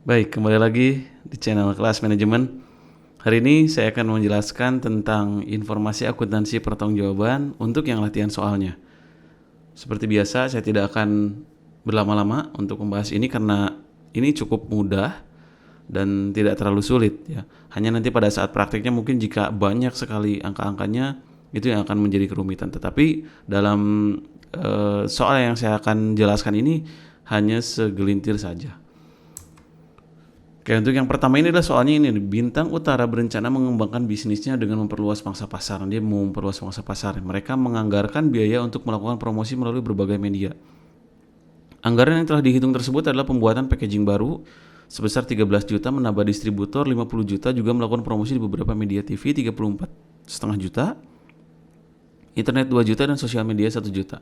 Baik, kembali lagi di channel Kelas Manajemen. Hari ini saya akan menjelaskan tentang informasi akuntansi pertanggungjawaban untuk yang latihan soalnya. Seperti biasa, saya tidak akan berlama-lama untuk membahas ini karena ini cukup mudah dan tidak terlalu sulit ya. Hanya nanti pada saat praktiknya mungkin jika banyak sekali angka-angkanya itu yang akan menjadi kerumitan. Tetapi dalam soal yang saya akan jelaskan ini hanya segelintir saja. Oke, untuk yang pertama ini adalah soalnya ini, Bintang Utara berencana mengembangkan bisnisnya dengan memperluas pangsa pasar. Dia mau memperluas pangsa pasar. Mereka menganggarkan biaya untuk melakukan promosi melalui berbagai media. Anggaran yang telah dihitung tersebut adalah pembuatan packaging baru sebesar 13 juta, menambah distributor 50 juta, juga melakukan promosi di beberapa media TV 34,5 juta, internet 2 juta, dan sosial media 1 juta.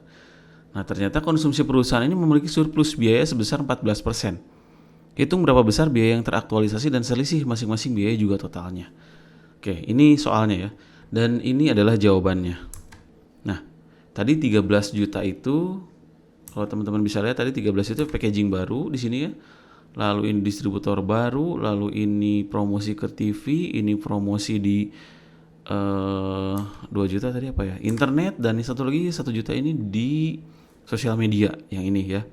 Nah, ternyata konsumsi perusahaan ini memiliki surplus biaya sebesar 14%. Hitung berapa besar biaya yang teraktualisasi dan selisih masing-masing biaya juga totalnya. Oke, ini soalnya ya. Dan ini adalah jawabannya. Nah, tadi 13 juta itu, kalau teman-teman bisa lihat tadi 13 itu packaging baru di sini ya. Lalu ini distributor baru, lalu ini promosi ke TV, ini promosi di 2 juta tadi apa ya? Internet, dan satu lagi 1 juta ini di sosial media yang ini ya.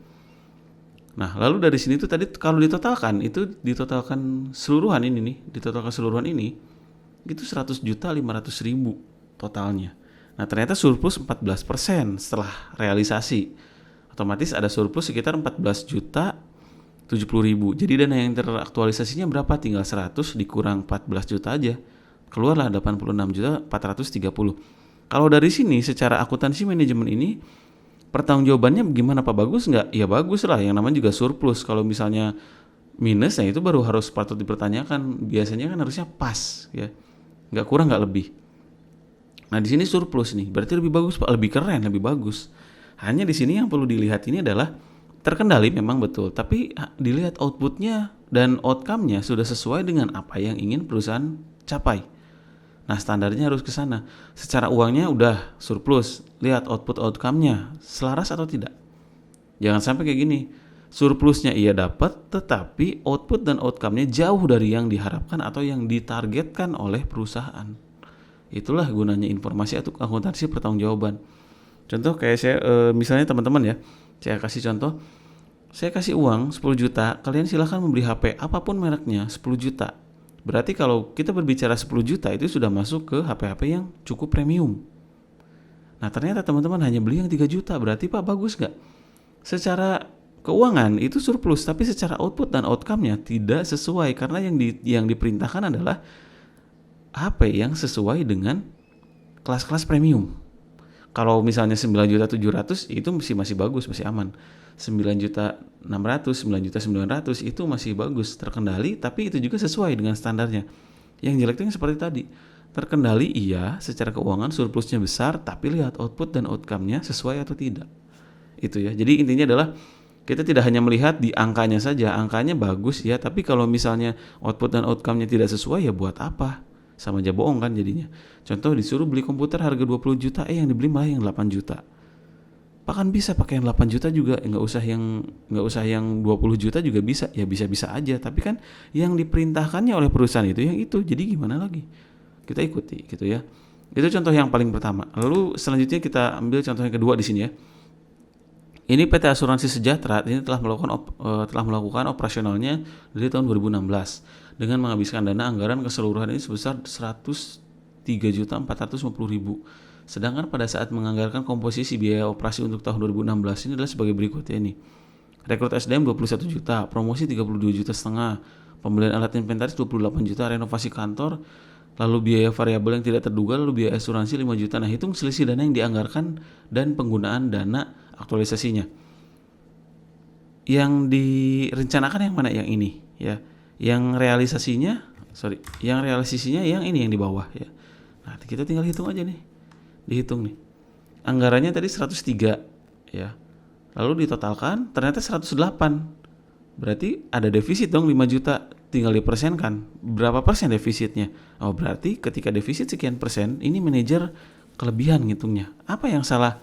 Nah, lalu dari sini tuh tadi kalau ditotalkan, itu ditotalkan seluruhan ini nih, ditotalkan seluruhan ini, itu 100 juta 500 ribu totalnya. Nah, ternyata surplus 14% setelah realisasi. Otomatis ada surplus sekitar 14 juta 70 ribu. Jadi dana yang teraktualisasinya berapa? Tinggal 100 dikurang 14 juta aja. Keluarlah 86 juta 430. Kalau dari sini secara akuntansi manajemen ini, pertanggungjawabannya gimana Pak, bagus nggak? Ya bagus lah, yang namanya juga surplus. Kalau misalnya minus, nah itu baru harus patut dipertanyakan. Biasanya kan harusnya pas ya, nggak kurang nggak lebih. Nah di sini surplus nih, berarti lebih bagus Pak, lebih keren, lebih bagus. Hanya di sini yang perlu dilihat ini adalah terkendali memang betul, tapi dilihat outputnya dan outcome-nya sudah sesuai dengan apa yang ingin perusahaan capai. Nah, standarnya harus ke sana. Secara uangnya udah surplus, lihat output outcome-nya selaras atau tidak. Jangan sampai kayak gini. Surplusnya iya dapat, tetapi output dan outcome-nya jauh dari yang diharapkan atau yang ditargetkan oleh perusahaan. Itulah gunanya informasi atau akuntansi pertanggungjawaban. Contoh kayak saya misalnya teman-teman ya, saya kasih contoh. Saya kasih uang 10 juta, kalian silahkan membeli HP apapun mereknya 10 juta. Berarti kalau kita berbicara 10 juta itu sudah masuk ke HP-HP yang cukup premium. Nah ternyata teman-teman hanya beli yang 3 juta, berarti Pak bagus gak? Secara keuangan itu surplus, tapi secara output dan outcome-nya tidak sesuai. Karena yang diperintahkan adalah HP yang sesuai dengan kelas-kelas premium. Kalau misalnya 9.700.000 itu masih bagus, masih aman. 9.600.000, 9.900.000 itu masih bagus, terkendali, tapi itu juga sesuai dengan standarnya. Yang jelek itu yang seperti tadi, terkendali iya, secara keuangan surplusnya besar, tapi lihat output dan outcome-nya sesuai atau tidak. Itu ya. Jadi intinya adalah kita tidak hanya melihat di angkanya saja, angkanya bagus ya, tapi kalau misalnya output dan outcome-nya tidak sesuai ya buat apa? Sama aja bohong kan jadinya. Contoh disuruh beli komputer harga 20 juta, yang dibeli malah yang 8 juta. Pak kan bisa pakai yang 8 juta juga, nggak usah yang 20 juta juga bisa. Ya bisa-bisa aja, tapi kan yang diperintahkannya oleh perusahaan itu yang itu. Jadi gimana lagi? Kita ikuti gitu ya. Itu contoh yang paling pertama. Lalu selanjutnya kita ambil contoh yang kedua di sini ya. Ini PT Asuransi Sejahtera ini telah melakukan operasionalnya dari tahun 2016 dengan menghabiskan dana anggaran keseluruhan ini sebesar 103.450.000. Sedangkan pada saat menganggarkan komposisi biaya operasi untuk tahun 2016 ini adalah sebagai berikut ya ini. Rekrut SDM 21 juta, promosi 32 juta setengah, pembelian alat inventaris 28 juta, renovasi kantor, lalu biaya variabel yang tidak terduga, lalu biaya asuransi 5 juta. Nah, hitung selisih dana yang dianggarkan dan penggunaan dana aktualisasinya. Yang direncanakan yang mana? Yang ini ya. Yang realisasinya yang ini yang di bawah ya. Nah, kita tinggal hitung aja nih. Dihitung nih. Anggarannya tadi 103 ya. Lalu ditotalkan ternyata 108. Berarti ada defisit dong 5 juta. Tinggal dipersenkan. Berapa persen defisitnya? Oh, berarti ketika defisit sekian persen, ini manajer kelebihan ngitungnya. Apa yang salah?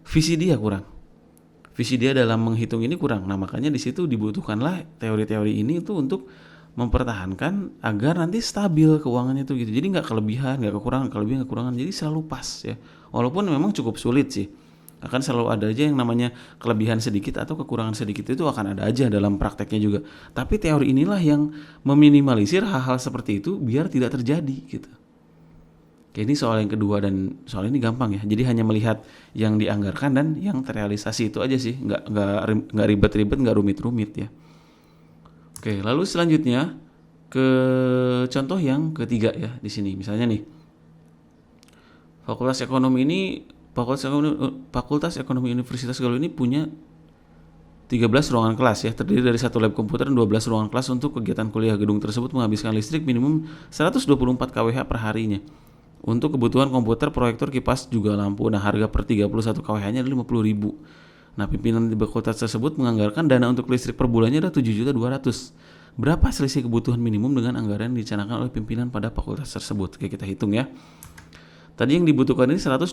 Visi dia kurang. visi dia dalam menghitung ini kurang. Nah, makanya di situ dibutuhkanlah teori-teori ini itu untuk mempertahankan agar nanti stabil keuangannya tuh gitu. Jadi nggak kelebihan, nggak kekurangan, kelebihan, kekurangan. Jadi selalu pas ya. Walaupun memang cukup sulit sih. Akan selalu ada aja yang namanya kelebihan sedikit atau kekurangan sedikit, itu akan ada aja dalam prakteknya juga. Tapi teori inilah yang meminimalisir hal-hal seperti itu biar tidak terjadi gitu. Oke, ini soal yang kedua, dan soal ini gampang ya. Jadi hanya melihat yang dianggarkan dan yang terrealisasi, itu aja sih. Nggak ribet-ribet, nggak rumit-rumit ya. Oke, lalu selanjutnya ke contoh yang ketiga ya di sini. Misalnya nih, Fakultas Ekonomi Universitas Galuh ini punya 13 ruangan kelas ya, terdiri dari 1 lab komputer dan 12 ruangan kelas untuk kegiatan kuliah. Gedung tersebut menghabiskan listrik minimum 124 kWh per harinya. Untuk kebutuhan komputer, proyektor, kipas, juga lampu. Nah, harga per 31 kWh-nya adalah 50.000. Nah, pimpinan di fakultas tersebut menganggarkan dana untuk listrik per bulannya adalah 7.200.000. Berapa selisih kebutuhan minimum dengan anggaran yang dicanangkan oleh pimpinan pada fakultas tersebut? Oke, kita hitung ya. Tadi yang dibutuhkan ini 124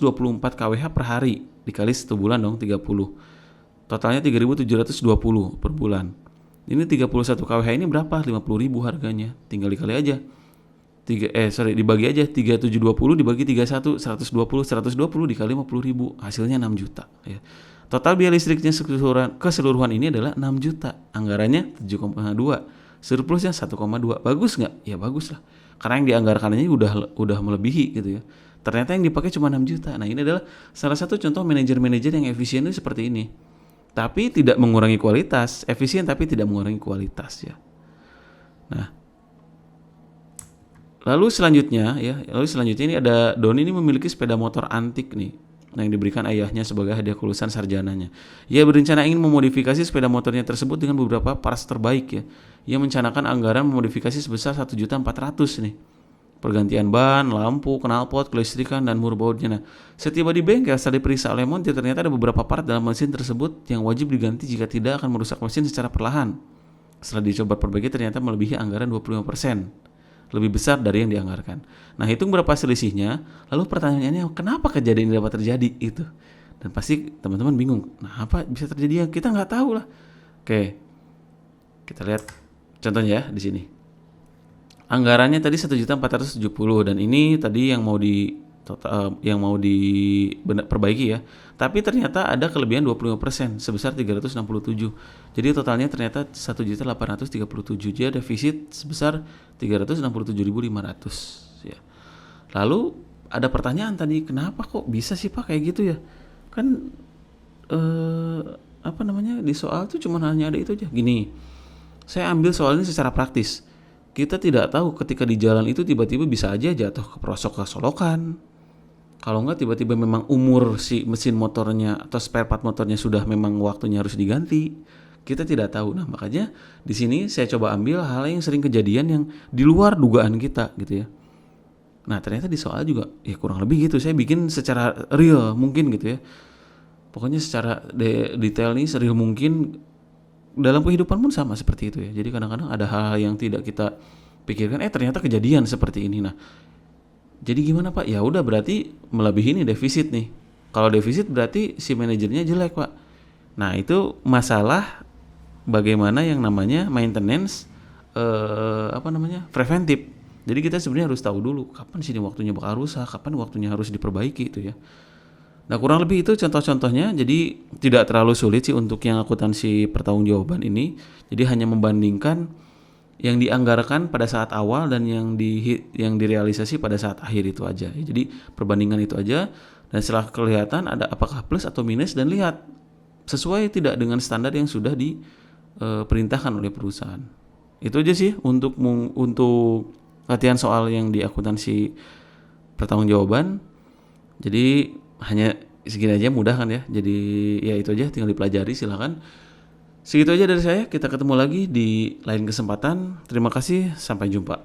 kWh per hari, dikali 1 bulan dong, 30. Totalnya 3.720 per bulan. Ini 31 kWh ini berapa? 50.000 harganya. Tinggal dikali aja. Dibagi aja 3720 dibagi 31, 120 dikali 50.000, hasilnya 6 juta ya. Total biaya listriknya keseluruhan ini adalah 6 juta. Anggarannya 7,2. Surplusnya 1,2. Bagus nggak? Ya bagus lah. Karena yang dianggarkannya udah melebihi gitu ya. Ternyata yang dipakai cuma 6 juta. Nah, ini adalah salah satu contoh manajer-manajer yang efisien itu seperti ini. Tapi tidak mengurangi kualitas, efisien tapi tidak mengurangi kualitas ya. Nah, lalu selanjutnya ini ada Doni ini memiliki sepeda motor antik nih, yang diberikan ayahnya sebagai hadiah kelulusan sarjananya. Ia berencana ingin memodifikasi sepeda motornya tersebut dengan beberapa parts terbaik ya. Ia mencanakan anggaran memodifikasi sebesar 1.400.000 nih. Pergantian ban, lampu, knalpot, kelistrikan, dan mur bautnya. Nah, setiba di bengkel setelah diperiksa oleh montir, ternyata ada beberapa part dalam mesin tersebut yang wajib diganti jika tidak akan merusak mesin secara perlahan. Setelah dicoba perbaiki, ternyata melebihi anggaran 25%. Lebih besar dari yang dianggarkan. Nah, hitung berapa selisihnya. Lalu pertanyaannya, kenapa kejadian ini dapat terjadi itu? Dan pasti teman-teman bingung. Nah, apa bisa terjadi? Ya, kita nggak tahu lah. Oke, kita lihat contohnya ya di sini. Anggarannya tadi 1.470, dan ini tadi yang mau diperbaiki ya. Tapi ternyata ada kelebihan 25% sebesar 367. Jadi totalnya ternyata 1.837. Jadi defisit sebesar 367.500 ya. Lalu ada pertanyaan tadi, kenapa kok bisa sih Pak kayak gitu ya? Kan di soal tuh cuma hanya ada itu aja. Gini, saya ambil soal ini secara praktis. Kita tidak tahu ketika di jalan itu tiba-tiba bisa aja jatuh ke prosok kesolokan. Kalau enggak tiba-tiba memang umur si mesin motornya atau spare part motornya sudah memang waktunya harus diganti. Kita tidak tahu. Nah, makanya di sini saya coba ambil hal yang sering kejadian yang di luar dugaan kita gitu ya. Nah, ternyata di soal juga ya kurang lebih gitu. Saya bikin secara real mungkin gitu ya. Pokoknya secara detail nih serius mungkin. Dalam kehidupan pun sama seperti itu ya. Jadi kadang-kadang ada hal yang tidak kita pikirkan, ternyata kejadian seperti ini. Nah, jadi gimana Pak? Ya udah, berarti melebihi nih defisit nih. Kalau defisit berarti si manajernya jelek Pak. Nah, itu masalah bagaimana yang namanya maintenance preventif. Jadi kita sebenarnya harus tahu dulu kapan sih waktunya bakal rusak, kapan waktunya harus diperbaiki itu ya. Nah, kurang lebih itu contoh-contohnya. Jadi tidak terlalu sulit sih untuk yang akuntansi pertanggungjawaban ini. Jadi hanya membandingkan yang dianggarkan pada saat awal dan yang direalisasi pada saat akhir itu aja. Jadi perbandingan itu aja, dan setelah kelihatan ada apakah plus atau minus, dan lihat sesuai tidak dengan standar yang sudah diperintahkan oleh perusahaan. Itu aja sih untuk latihan soal yang di akuntansi pertanggungjawaban. Jadi hanya segini aja, mudah kan ya. Jadi ya itu aja, tinggal dipelajari, silakan. Segitu aja dari saya, kita ketemu lagi di lain kesempatan. Terima kasih, sampai jumpa.